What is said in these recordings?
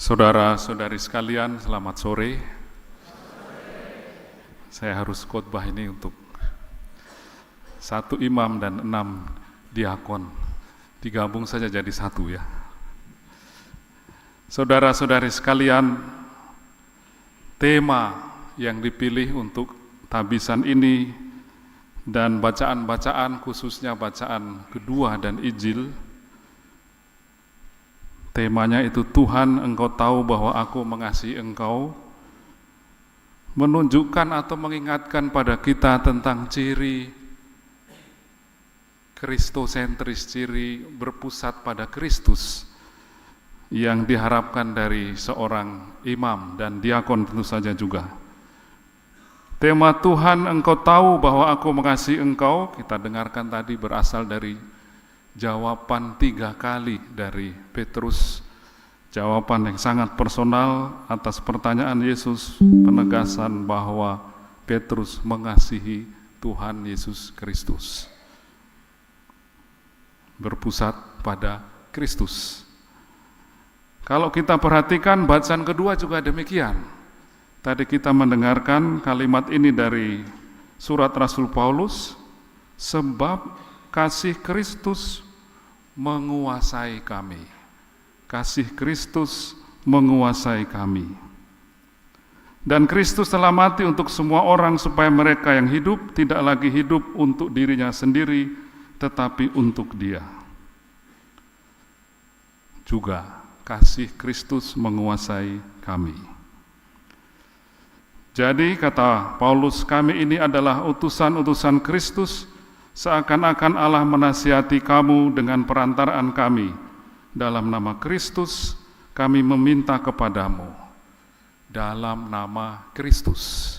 Saudara-saudari sekalian, selamat sore. Saya harus khotbah ini untuk 1 imam dan 6 diakon. Digabung saja jadi 1 ya. Saudara-saudari sekalian, tema yang dipilih untuk tabisan ini dan bacaan-bacaan, khususnya bacaan kedua dan Injil, temanya itu Tuhan, Engkau tahu bahwa aku mengasihi Engkau, menunjukkan atau mengingatkan pada kita tentang ciri kristosentris, ciri berpusat pada Kristus yang diharapkan dari seorang imam dan diakon tentu saja juga. Tema Tuhan, Engkau tahu bahwa aku mengasihi Engkau, kita dengarkan tadi berasal dari jawaban 3 kali dari Petrus, jawaban yang sangat personal atas pertanyaan Yesus, penegasan bahwa Petrus mengasihi Tuhan Yesus Kristus, berpusat pada Kristus. Kalau kita perhatikan bacaan kedua juga demikian. Tadi kita mendengarkan kalimat ini dari surat Rasul Paulus, sebab kasih Kristus menguasai kami. Kasih Kristus menguasai kami. Dan Kristus telah mati untuk semua orang supaya mereka yang hidup tidak lagi hidup untuk dirinya sendiri, tetapi untuk Dia. Juga kasih Kristus menguasai kami. Jadi kata Paulus, kami ini adalah utusan-utusan Kristus, seakan-akan Allah menasihati kamu dengan perantaraan kami. Dalam nama Kristus, kami meminta kepadamu. Dalam nama Kristus.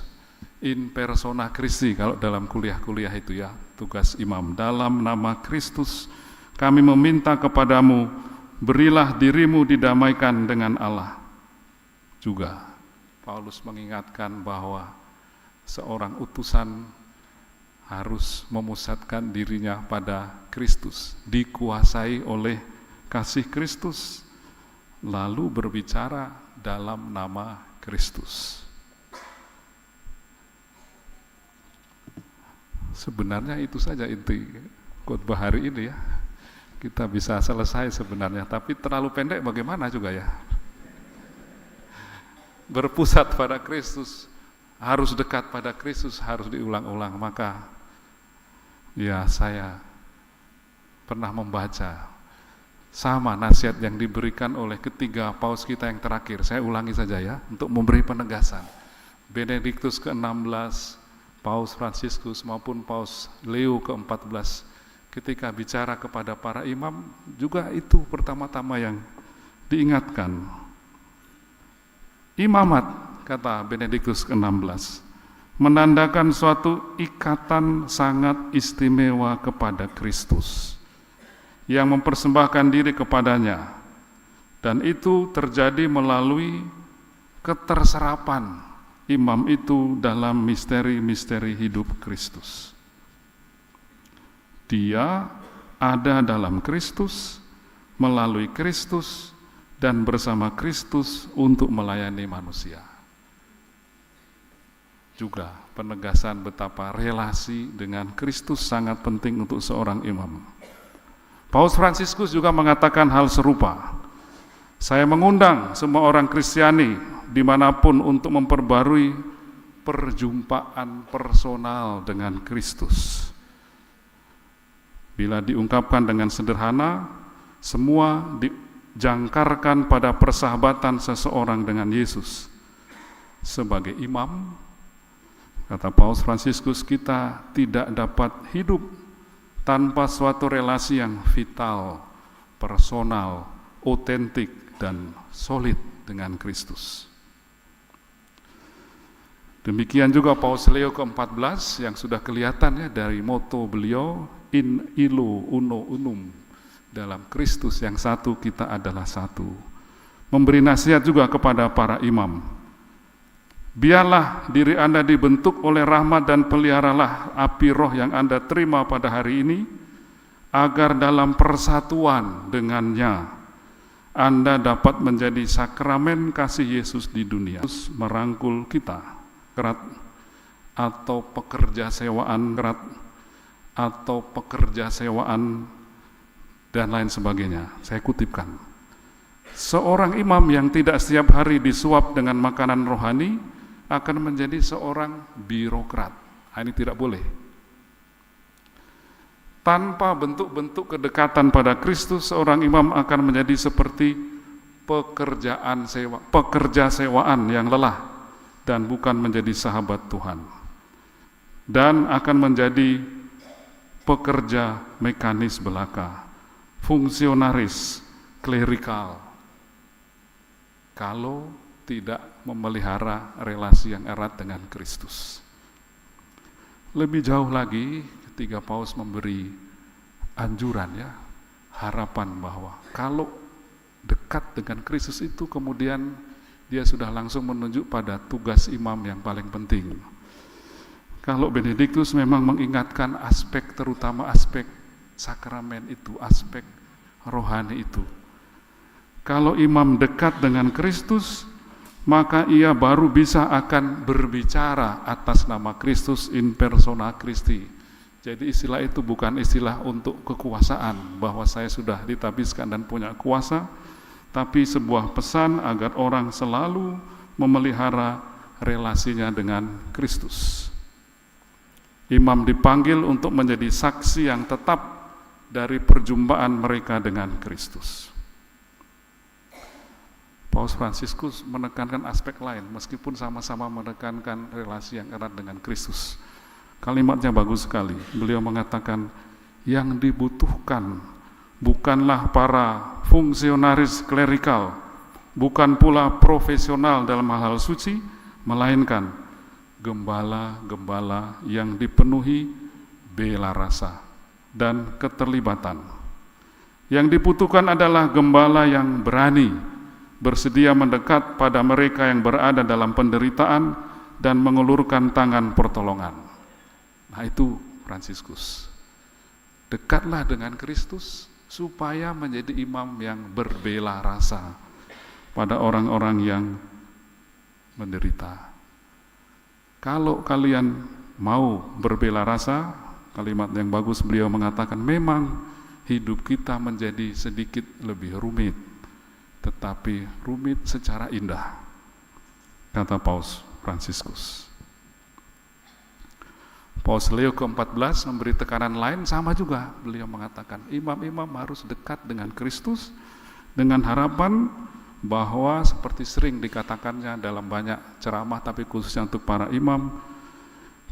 In persona Christi, kalau dalam kuliah-kuliah itu ya, tugas imam. Dalam nama Kristus, kami meminta kepadamu, berilah dirimu didamaikan dengan Allah. Juga, Paulus mengingatkan bahwa seorang utusan harus memusatkan dirinya pada Kristus, dikuasai oleh kasih Kristus, lalu berbicara dalam nama Kristus. Sebenarnya itu saja inti khotbah hari ini ya. Kita bisa selesai sebenarnya, tapi terlalu pendek bagaimana juga ya. Berpusat pada Kristus, harus dekat pada Kristus, harus diulang-ulang. Maka ya, saya pernah membaca sama nasihat yang diberikan oleh ketiga paus kita yang terakhir. Saya ulangi saja ya, untuk memberi penegasan. Benediktus ke-16, Paus Fransiskus maupun Paus Leo ke-14, ketika bicara kepada para imam, juga itu pertama-tama yang diingatkan. Imamat, kata Benediktus ke-16, menandakan suatu ikatan sangat istimewa kepada Kristus yang mempersembahkan diri kepadanya, dan itu terjadi melalui keterserapan imam itu dalam misteri-misteri hidup Kristus. Dia ada dalam Kristus, melalui Kristus, dan bersama Kristus untuk melayani manusia. Juga penegasan betapa relasi dengan Kristus sangat penting untuk seorang imam. Paus Fransiskus juga mengatakan hal serupa. Saya mengundang semua orang Kristiani dimanapun untuk memperbarui perjumpaan personal dengan Kristus. Bila diungkapkan dengan sederhana, semua dijangkarkan pada persahabatan seseorang dengan Yesus. Sebagai imam, kata Paus Fransiskus, kita tidak dapat hidup tanpa suatu relasi yang vital, personal, otentik, dan solid dengan Kristus. Demikian juga Paus Leo ke-14 yang sudah kelihatan ya dari moto beliau, in illo uno unum, dalam Kristus yang satu kita adalah satu. Memberi nasihat juga kepada para imam. Biarlah diri Anda dibentuk oleh rahmat dan peliharalah api roh yang Anda terima pada hari ini, agar dalam persatuan dengannya Anda dapat menjadi sakramen kasih Yesus di dunia. Yesus merangkul kita, erat atau pekerja sewaan, erat atau pekerja sewaan dan lain sebagainya. Saya kutipkan. Seorang imam yang tidak setiap hari disuap dengan makanan rohani akan menjadi seorang birokrat. Ini tidak boleh. Tanpa bentuk-bentuk kedekatan pada Kristus, seorang imam akan menjadi seperti pekerja sewaan yang lelah dan bukan menjadi sahabat Tuhan. Dan akan menjadi pekerja mekanis belaka, fungsionaris, klerikal, kalau tidak memelihara relasi yang erat dengan Kristus. Lebih jauh lagi, ketika Paulus memberi anjuran, harapan bahwa kalau dekat dengan Kristus itu kemudian dia sudah langsung menunjuk pada tugas imam yang paling penting. Kalau Benediktus memang mengingatkan terutama aspek sakramen itu, aspek rohani itu. Kalau imam dekat dengan Kristus, maka ia baru bisa akan berbicara atas nama Kristus in persona Christi. Jadi istilah itu bukan istilah untuk kekuasaan, bahwa saya sudah ditabiskan dan punya kuasa, tapi sebuah pesan agar orang selalu memelihara relasinya dengan Kristus. Imam dipanggil untuk menjadi saksi yang tetap dari perjumpaan mereka dengan Kristus. Paus Fransiskus menekankan aspek lain, meskipun sama-sama menekankan relasi yang erat dengan Kristus. Kalimatnya bagus sekali. Beliau mengatakan, yang dibutuhkan bukanlah para fungsionaris klerikal, bukan pula profesional dalam hal-hal suci, melainkan gembala-gembala yang dipenuhi bela rasa dan keterlibatan. Yang dibutuhkan adalah gembala yang berani, bersedia mendekat pada mereka yang berada dalam penderitaan dan mengulurkan tangan pertolongan. Nah itu Fransiskus. Dekatlah dengan Kristus supaya menjadi imam yang berbela rasa pada orang-orang yang menderita. Kalau kalian mau berbela rasa, kalimat yang bagus beliau mengatakan, memang hidup kita menjadi sedikit lebih rumit, tetapi rumit secara indah, kata Paus Fransiskus. Paus Leo ke-14 memberi tekanan lain, sama juga beliau mengatakan imam-imam harus dekat dengan Kristus dengan harapan bahwa seperti sering dikatakannya dalam banyak ceramah, tapi khususnya untuk para imam,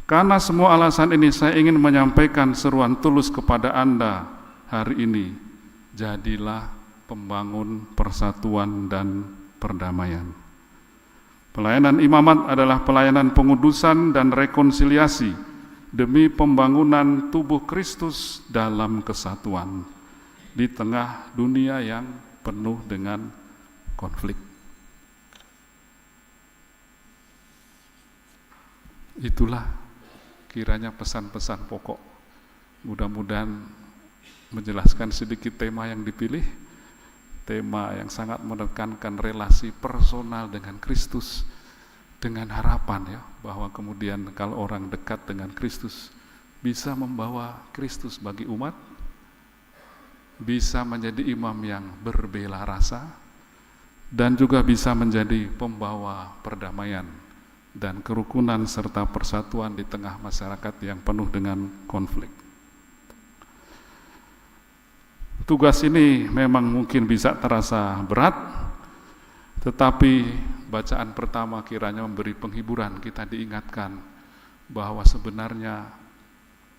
karena semua alasan ini saya ingin menyampaikan seruan tulus kepada Anda hari ini, jadilah pembangun persatuan dan perdamaian. Pelayanan imamat adalah pelayanan pengudusan dan rekonsiliasi demi pembangunan tubuh Kristus dalam kesatuan di tengah dunia yang penuh dengan konflik. Itulah kiranya pesan-pesan pokok. Mudah-mudahan menjelaskan sedikit tema yang dipilih, tema yang sangat menekankan relasi personal dengan Kristus, dengan harapan bahwa kemudian kalau orang dekat dengan Kristus bisa membawa Kristus bagi umat, bisa menjadi imam yang berbela rasa, dan juga bisa menjadi pembawa perdamaian dan kerukunan serta persatuan di tengah masyarakat yang penuh dengan konflik. Tugas ini memang mungkin bisa terasa berat, tetapi bacaan pertama kiranya memberi penghiburan. Kita diingatkan bahwa sebenarnya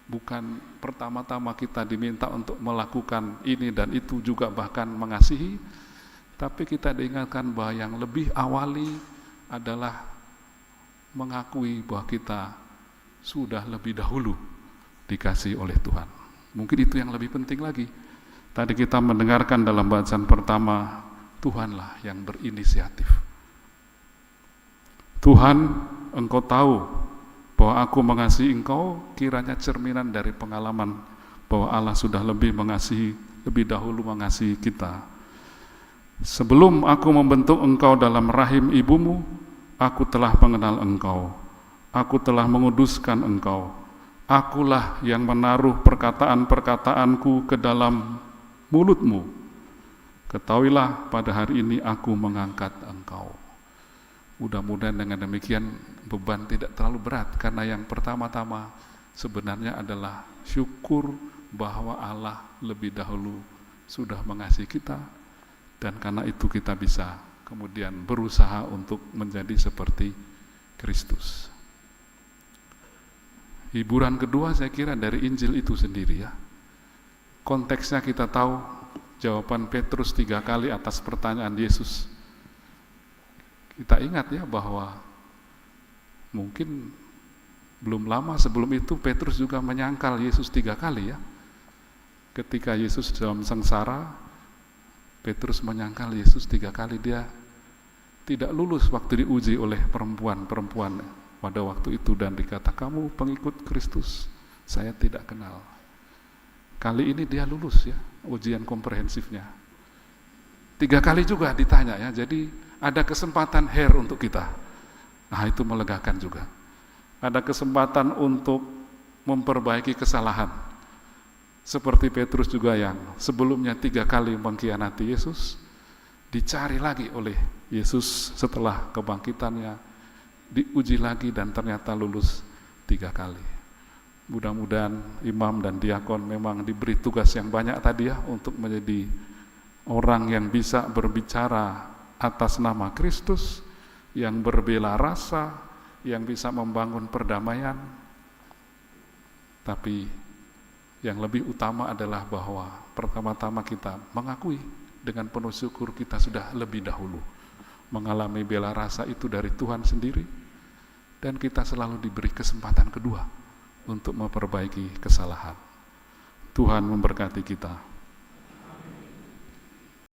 bukan pertama-tama kita diminta untuk melakukan ini dan itu, juga bahkan mengasihi, tapi kita diingatkan bahwa yang lebih awali adalah mengakui bahwa kita sudah lebih dahulu dikasihi oleh Tuhan. Mungkin itu yang lebih penting lagi. Tadi kita mendengarkan dalam bacaan pertama, Tuhanlah yang berinisiatif. Tuhan, Engkau tahu bahwa aku mengasihi Engkau, kiranya cerminan dari pengalaman bahwa Allah sudah lebih mengasihi, lebih dahulu mengasihi kita. Sebelum aku membentuk engkau dalam rahim ibumu, aku telah mengenal engkau. Aku telah menguduskan engkau. Akulah yang menaruh perkataan-perkataanku ke dalam mulutmu. Ketahuilah pada hari ini aku mengangkat engkau. Mudah-mudahan dengan demikian beban tidak terlalu berat, karena yang pertama-tama sebenarnya adalah syukur bahwa Allah lebih dahulu sudah mengasihi kita, dan karena itu kita bisa kemudian berusaha untuk menjadi seperti Kristus. Hiburan kedua saya kira dari Injil itu sendiri ya. Konteksnya kita tahu jawaban Petrus 3 kali atas pertanyaan Yesus. Kita ingat ya bahwa mungkin belum lama sebelum itu Petrus juga menyangkal Yesus 3 kali ya. Ketika Yesus dalam sengsara, Petrus menyangkal Yesus 3 kali. Dia tidak lulus waktu diuji oleh perempuan-perempuan pada waktu itu, dan dikata, kamu pengikut Kristus, saya tidak kenal. Kali ini dia lulus ya ujian komprehensifnya. 3 kali juga ditanya ya, jadi ada kesempatan untuk kita. Nah, itu melegakan juga. Ada kesempatan untuk memperbaiki kesalahan. Seperti Petrus juga yang sebelumnya 3 kali mengkhianati Yesus, dicari lagi oleh Yesus setelah kebangkitannya, diuji lagi dan ternyata lulus 3 kali. Mudah-mudahan imam dan diakon memang diberi tugas yang banyak tadi ya, untuk menjadi orang yang bisa berbicara atas nama Kristus, yang berbela rasa, yang bisa membangun perdamaian. Tapi yang lebih utama adalah bahwa pertama-tama kita mengakui dengan penuh syukur kita sudah lebih dahulu mengalami bela rasa itu dari Tuhan sendiri, dan kita selalu diberi kesempatan kedua untuk memperbaiki kesalahan. Tuhan memberkati kita.